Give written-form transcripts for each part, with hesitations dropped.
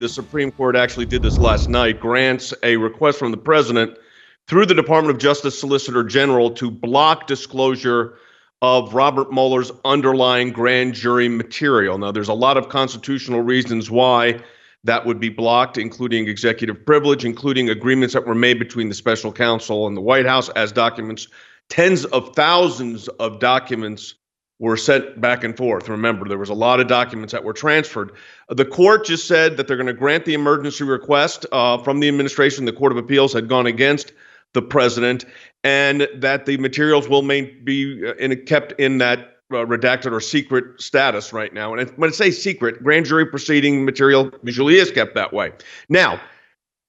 the Supreme Court actually did this last night, grants a request from the president through the Department of Justice Solicitor General to block disclosure of Robert Mueller's underlying grand jury material. Now, there's a lot of constitutional reasons why that would be blocked, including executive privilege, including agreements that were made between the special counsel and the White House as documents. Tens of thousands of documents were sent back and forth. Remember, there was a lot of documents that were transferred. The court just said that they're going to grant the emergency request from the administration. The Court of Appeals had gone against the president, and that the materials will be kept in that redacted or secret status right now. And when I say secret, grand jury proceeding material usually is kept that way. Now,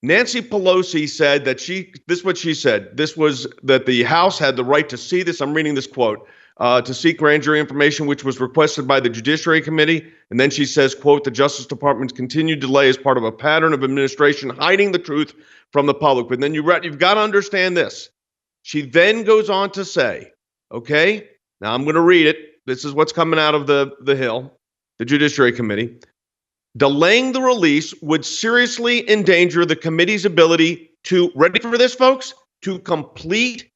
Nancy Pelosi said that this is what she said. This was that the House had the right to see this. I'm reading this quote, to seek grand jury information, which was requested by the Judiciary Committee. And then she says, quote, the Justice Department's continued delay is part of a pattern of administration hiding the truth from the public. But then you've got to understand this. She then goes on to say, okay, now I'm going to read it. This is what's coming out of the Hill, the Judiciary Committee. Delaying the release would seriously endanger the committee's ability to, ready for this, folks, to complete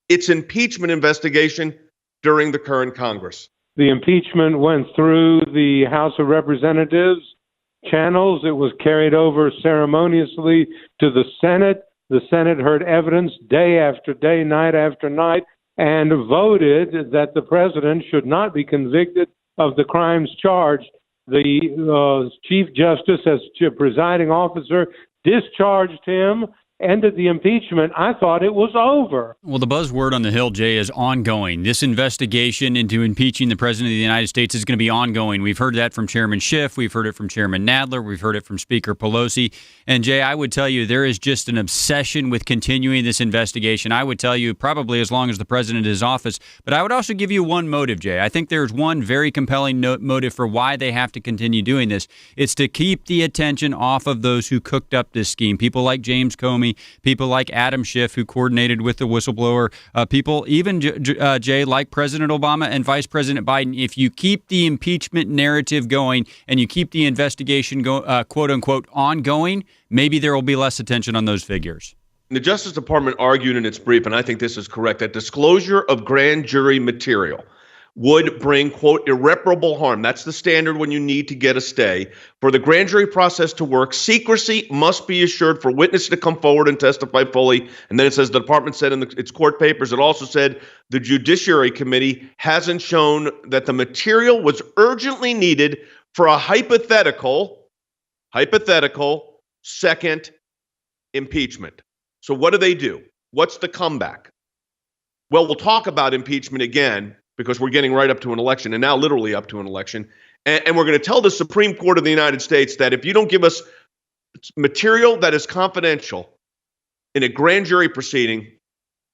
its impeachment investigation during the current Congress. The impeachment went through the House of Representatives channels. It was carried over ceremoniously to the Senate. The Senate heard evidence day after day, night after night, and voted that the president should not be convicted of the crimes charged. The Chief Justice, as presiding officer, discharged him, ended the impeachment. I thought it was over. Well, the buzzword on the Hill, Jay, is ongoing. This investigation into impeaching the President of the United States is going to be ongoing. We've heard that from Chairman Schiff. We've heard it from Chairman Nadler. We've heard it from Speaker Pelosi. And, Jay, I would tell you there is just an obsession with continuing this investigation. I would tell you probably as long as the President is in office. But I would also give you one motive, Jay. I think there's one very compelling motive for why they have to continue doing this. It's to keep the attention off of those who cooked up this scheme, people like James Comey, people like Adam Schiff, who coordinated with the whistleblower, people even, Jay, like President Obama and Vice President Biden. If you keep the impeachment narrative going and you keep the investigation, quote unquote, ongoing, maybe there will be less attention on those figures. The Justice Department argued in its brief, and I think this is correct, that disclosure of grand jury material would bring, quote, irreparable harm. That's the standard when you need to get a stay. For the grand jury process to work, secrecy must be assured for witnesses to come forward and testify fully. And then it says the department said in its court papers, it also said the Judiciary Committee hasn't shown that the material was urgently needed for a hypothetical second impeachment. So what do? What's the comeback? Well, we'll talk about impeachment again, because we're getting right up to an election, and now literally up to an election. And we're going to tell the Supreme Court of the United States that if you don't give us material that is confidential in a grand jury proceeding,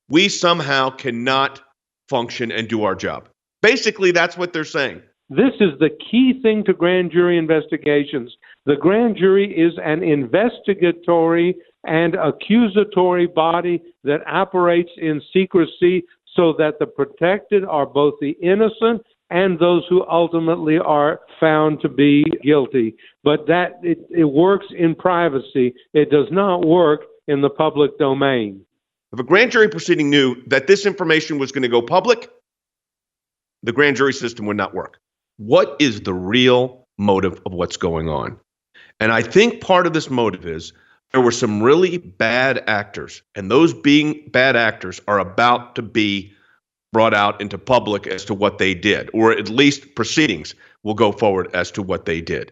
we somehow cannot function and do our job. Basically, that's what they're saying. This is the key thing to grand jury investigations. The grand jury is an investigatory and accusatory body that operates in secrecy, so that the protected are both the innocent and those who ultimately are found to be guilty. But that it works in privacy. It does not work in the public domain. If a grand jury proceeding knew that this information was going to go public, the grand jury system would not work. What is the real motive of what's going on? And I think part of this motive is there were some really bad actors, and those being bad actors are about to be brought out into public as to what they did, or at least proceedings will go forward as to what they did.